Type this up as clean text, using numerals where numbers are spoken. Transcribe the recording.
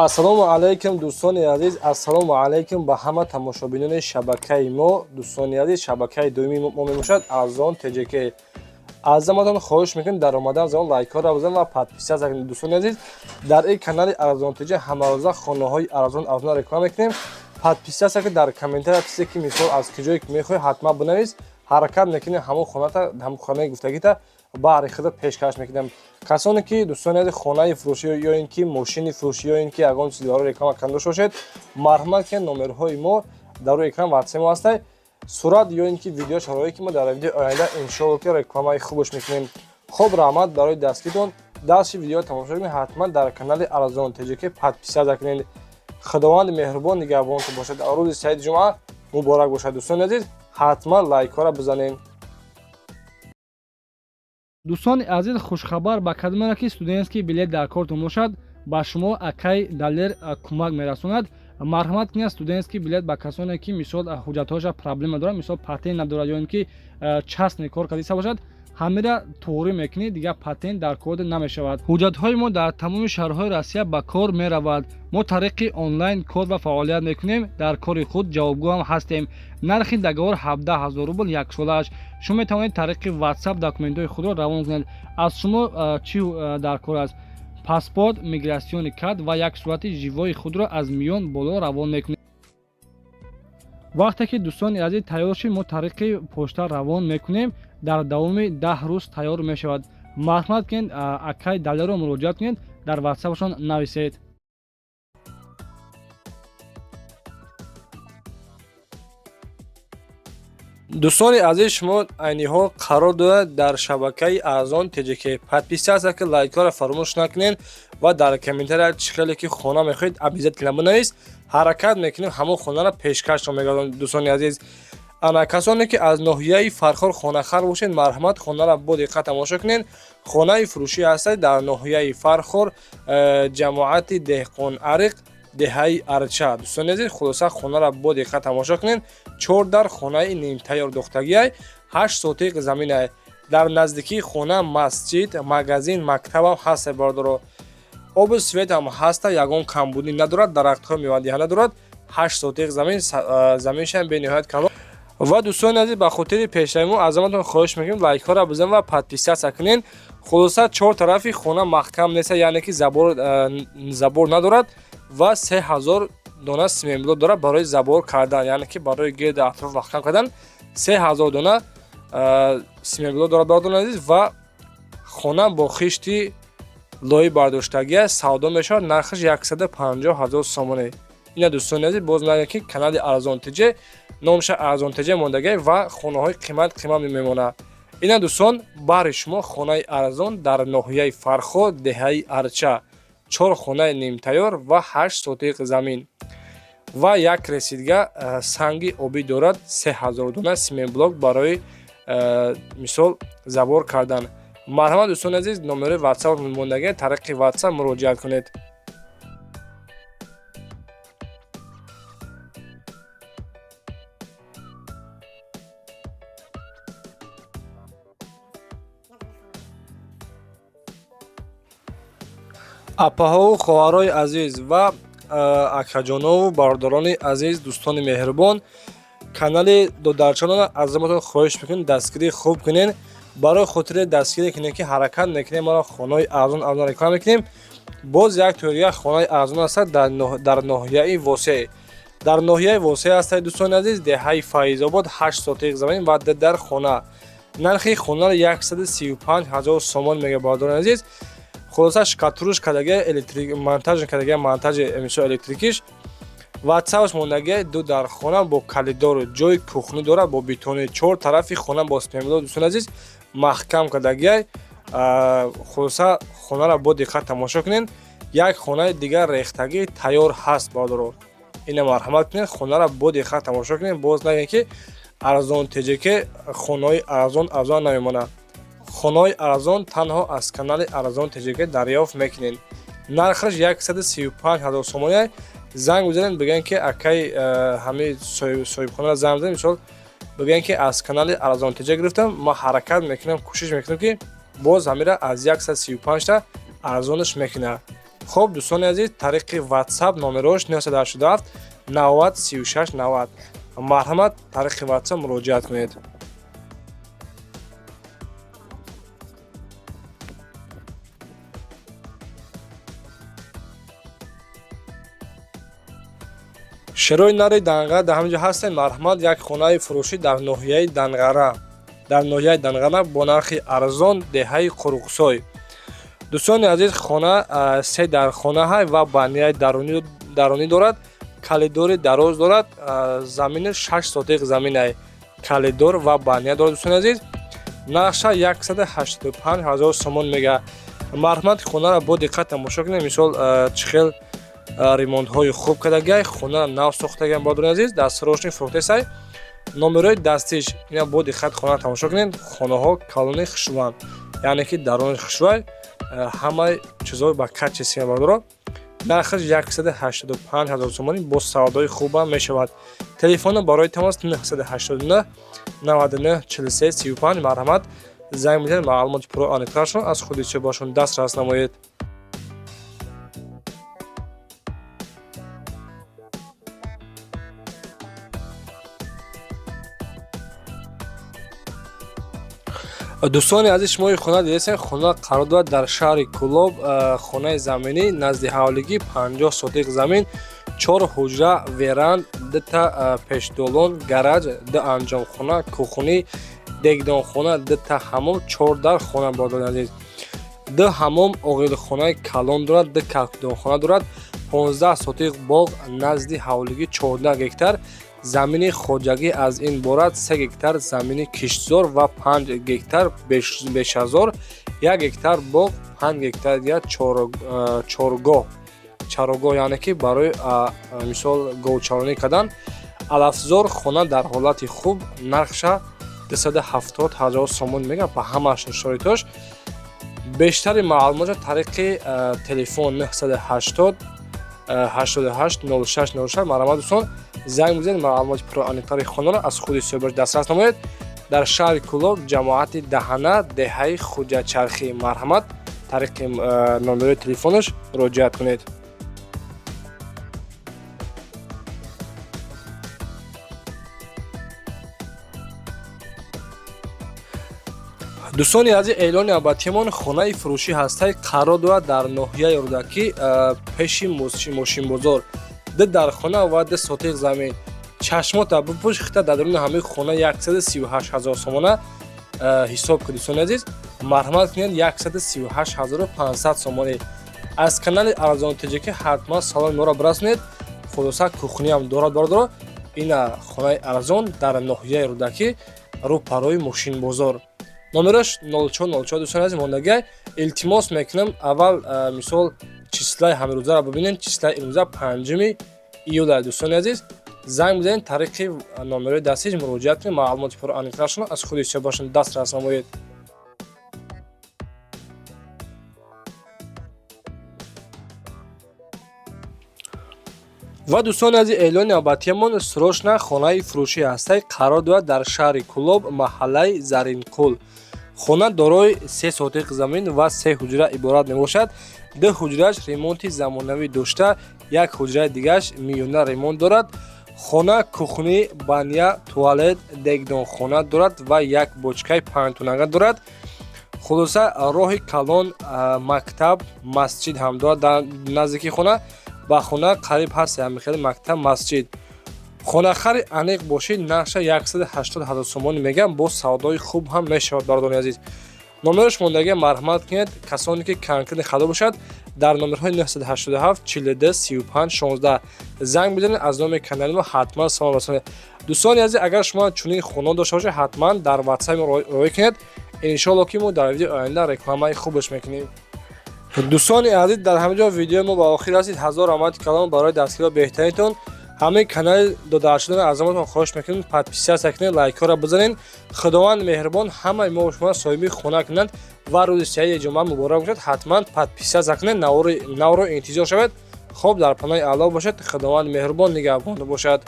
ассалому алайкум дӯстони азиз, ассалому алайкум ба ҳама тамошобинони шабакаи мо. Дӯстони азиз, шабакаи дуюми мо мебошад Арзон ТЖК. аз ҳаматон хоҳиш мекунем дар омадан замон лайкҳоро бизанед ва подписия закунед. Дӯстони азиз, дар ин канали Арзон ТЖ ҳамарӯза хонаҳои арзон реклама мекунем. подписия сакунед, дар комментария чизе ки мисол аз киҷое ки мехоҳӣ ҳатман бинавис. ҳаракат мекунем ҳамон хонаи гуфтагита баҳри худро пешкаш мекунем. касоне ки дӯстони азиз хонаи фурӯшӣ ё ин ки мошини фурӯшӣ ё ин ки ягон чизи барои реклама карда бошед, марҳамат ки номерҳои мо дар рӯи экран ватсаи мо ҳастад. сурат ё ин ки видео шарои ки мо дар видеои оянда иншоалло ки рекламаи хубаш мекунем. хуб, раҳмат барои дастгиритон. дасти видео тамошо кунед, ҳатман дар канали Арзон ТЖК подписия закунед. худованди меҳрубон нигаҳбонтон бошад. рӯзи саиди ҷумъа муборак бошад. дӯстони азиз, ҳатман лайкҳоро бизанед. дӯстони азиз, хушхабар ба кадомеро ки студентский билет дар кортон бошад, ба шумо акай далер кӯмак мерасонад. марҳамат кунед, студентский билет ба касоне ки мисол ҳуҷҷатҳояша проблема дорад, мисол патент надорад ё ин ки частный кор кардиса бошад, ҳамира туғрӣ мекунед, дигар патент дар кор намешавад. ҳуҷҷатҳои мо дар тамоми шаҳрҳои Россия ба кор меравад. мо тариқи онлайн кор ва фаъолият мекунем. дар кори худ ҷавобгӯ ҳам ҳастем. нархи договор 17 000 рубл яксолааш. шумо метавонед тариқи WhatsApp документҳои худро равон кунед. аз шумо чӣ дар кор аст? паспорт, миграсиони карт ва як сурати живои худро аз миён боло равон мекунед. вақте ки дӯстони азиз тайёр шид, мо тариқи почта равон мекунем. дар давоми 10 рӯз тайёр мешавад. марҳамат кунед, акай далерро муроҷиат кунед, дар WhatsApp-шон нависед. дӯстони азиз, шумо айниҳо қарор доред дар шабакаи Арзон ТЖК подписия сакунед, лайкҳоро фаромӯш накунед ва дар комментария чӣ хеле ки хона мехоҳед обязательно бинавис. ҳаракат мекунем ҳамон хонаро пешкашро мегардонем. дӯстони азиз, касоне ки аз ноҳияи Фархор хонахар бошед, марҳамат хонаро бо диққат тамошо кунед. хонаи фурӯшӣ ҳастад дар ноҳияи Фархор, ҷамоати деҳқон ариқ, деҳаи арча. дӯстони азиз, хулоса хонаро бо диққат тамошо кунед. 4 дар хонаи нимтайёр дохтагиай, 8 сотиқ заминай. дар наздикии хона масҷид, магазин, мактабам ҳаст бардоро. оби светам ҳаста, ягон камбудӣ надорад, дарахтҳо мевадиҳанда дорад. 8 сотиқ заминшам бениҳоят калон. ва дӯстони азиз, ба хотири пешравӣ аз ҳаматон хоҳиш мекунем лайкҳоро бизанед ва подписия сакунед. хулоса 4 тарафи хона маҳкам нест, яъне ки забор надорад ва 3000 дона симентблок дорад барои забор кардан, яъне ки барои гирди атроф маҳкам кардан 3000 дона симентблок дорад. бардон азиз, ва хона бо хишти лои бардоштагия савдо мешавад. нархаш 150 000 сомоне. ина дӯстони азиз, боз мегӯям ки канали Арзон ТЖ номша Арзон ТЖ мондагай ва хонаҳои қимат мемонад. ина дӯстон, баҳри шумо хонаи арзон дар ноҳияи Фархор, деҳаи арча, 4 хонаи нимтайёр ва 8 сотиқ замин ва як расидга санги обӣ дорад. 3000 дона симентблок барои мисол забор кардан. марҳамат дӯстони азиз, номери WhatsApp мондагай, тариқи WhatsApp муроҷиат кунед. апаҳову хоҳарои азиз ва акаҷонову бародарони азиз, дӯстони меҳрубон, канали додарчонро аз ҳаматон хоҳиш мекунем дастгирӣ хуб кунед. барои хотири дастгирӣ кунем ки ҳаракат мекунем, маро хонаи арзон реклама мекунем. боз як тоига хонаи арзон ҳастад дар ноҳияи Восеъ. дар ноҳияи Восеъ ҳастад дӯстони азиз, деҳаи Файзобод, 8 сотиқ замин ва дар хона. нархи хонаро 135 000 сомон мега. бародарони азиз, хулоса шкатуруш кардагия монтажи эмисо электрикиш. WhatsApp мондагия 2 дар хона бо калидор, ҷои кухни дорад бо бетони 4 тарафи хона бо симентблок. дӯстони азиз, маҳкам кардагия. хулоса хонаро бо диққат тамошо кунед. як хонаи дигар рехтагӣ тайёр ҳаст бардоро. ина марҳамат кунед, хонаро бо диққат тамошо кунед. боз нагӯям ки Арзон ТЖК хонаи арзон намемонад. хонаи арзон танҳо аз канали Арзон ТЖК дарёфт мекунед. нархаш 135 000 сомоне. занг бизанед, бигӯед ки акай ҳамаи соҳибхонаро занг бизанед, мисол бигӯед ки аз канали Арзон ТЖ гирифтам. ма ҳаракат мекунам, кӯшиш мекунам ки боз ҳамира аз 135 та арзонаш мекунад. хуб дӯстони азиз, тариқи WhatsApp номерош 987 90 36 90. марҳамат, тариқи WhatsApp муроҷиат кунед. шерои нари Данғара дар ҳамин ҷо ҳастем. марҳамат, як хонаи фурӯшӣ дар ноҳияи Данғара бо нархи арзон, деҳаи Қурғсой. дӯстони азиз, хона се дар хона ҳай ва банияи дарунӣ дорад, калидори дароз дорад, замини 6 сотиқ замин ай, калидор ва бания дорад. дӯстони азиз, нархша 185 000 сомон мега. марҳамат, хонаро бо диққат тамошо кунед. мисол чӣ хел ремонтҳои хуб кардагай, хонаро нав сохтаган. бодуни азиз, дастфирошни фурӯхтесай, номерои дастиш ина бо диққат хонаро тамошо кунед. хонаҳо калони хушруванд, яъне ки дарони хушрувай, ҳамаи чизҳо ба качи сима бардоро. нархаш 185 000 сомонӣ бо савдои хубам мешавад. телефони барои тамос 989 99 43 35. марҳамат, занг бизанед, маълумоти пурро аниқтаршон аз худи чӯбашон дастрас намоед. дӯстони азиз, шумо хона дидесен, хона қарор дорад дар шаҳри Кӯлоб, хонаи заминӣ назди ҳавлигӣ 50 сотиқ замин, 4 ҳуҷра, веранд, 2 пешдолон, гараж, 2 анҷомхона, кухнӣ, дегдонхона, 2 ҳамом, 4 хона. бодони азиз, 2 ҳамом, оғилхонаи калон дорад, 2 калкидонхона дорад, 15 сотиқ боғ назди ҳавлигӣ 14 гектар, замини хоҷагӣ аз ин борад 3 гектар замини киштзор ва 5 гектар бешазор, 1 гектар боғ, 5 гектар я чоргоҳ, яъне ки барои мисол говчаронӣ кардан. алафзор хона дар ҳолати хуб, нархша 270 000 сомон мега ба ҳамаш шоритош. бештари маълумотро тариқи телефон 980 88 06 06. марҳамат дӯстон, занг бизанед, маълумоти пурро аниқтари хонаро аз худи соҳибаш дастрас намоед. дар шаҳри Кӯлоб, ҷамоати Даҳана, деҳаи Хуҷачархӣ. марҳамат, тариқи номерои телефонаш муроҷиат кунед. дӯстони азиз, эълони авватиямон, хонаи фурӯшӣ ҳастай қарор дорад дар ноҳияи Рӯдакӣ, пеши мошинбозор, 2 дархона ва 2 сотиқ замин. чашмота бипӯш хита дар даруни ҳамаи хона 138 000 сомона ҳисоб кунед. дӯстони азиз, марҳамат кунед, 138 500 сомонӣ. аз канали арзонтиҷикӣ ҳатман саломи моро бирасонед. хулоса кухниам дорад бардоро. ина хонаи арзон дар ноҳияи Рӯдакӣ, рӯпарои мошинбозор. номераш 0404. дӯстони азиз, мондагиай илтимос мекунам, аввал мисол числаи ҳамирӯзаро бибинем. числаи имрӯза 5 июл аст. дӯстони азиз, занг бизанед, тариқи номерои дастиш муроҷиат кунед. маълумоти пурро аниқтаршон аз худи соҳибашон дастрас намоед. ва дӯстони азиз, эълони авватиямон, срочна хонаи фурӯшӣ ҳастай қарор дорад дар шаҳри Кӯлоб, маҳаллаи Заринқул. хона дорои 3 сотиқ замин ва 3 ҳуҷра иборат мебошад. 2 ҳуҷрааш ремонти замонавӣ дошта, 1 ҳуҷраи дигааш миёна ремонт дорад. хона кухнӣ, бания, туалет, дегдонхона дорад ва 1 бочкаи 5 тонага дорад. хулоса роҳи калон, мактаб, масҷид ҳам дорад дар наздики хона. ба хона қариб ҳаст ҳамихел мактаб, масҷид. хонахари аниқ бошид, нархша 180 000 сомонӣ мегам, бо савдои хуб ҳам мешавад. бародарони азиз, номерош мондагиа, марҳамат кунед. касоне ки канкани хадо бошад, дар номерҳои 987 42 35 16 занг бизанед. аз номи канали мо ҳатман салом расонед. дӯстони азиз, агар шумо чунин хона дошта бошед, ҳатман дар WhatsApp роя кунед. иншоалло ки мо дар видеои оянда рекламаи хубаш мекунем. дӯстони азиз, дар ҳамин ҷо видеои мо ба охир расид. ҳазор раҳмати калом барои дастгирии беҳтаринтон. ҳамаи канали додаршудани азаматон хоҳиш мекунем, подписатсия кунед, лайкҳоро бизанед. худованд меҳрубон ҳамаи мо шумо соҳиби хона кунанд ва рӯзи сеҳии ҷумъа муборак бошад. ҳатман подписатсия кунед, навро интизор шавед. хуб, дар паноҳи аллоҳ бошед. худованд меҳрубон, нигаҳбон бошад.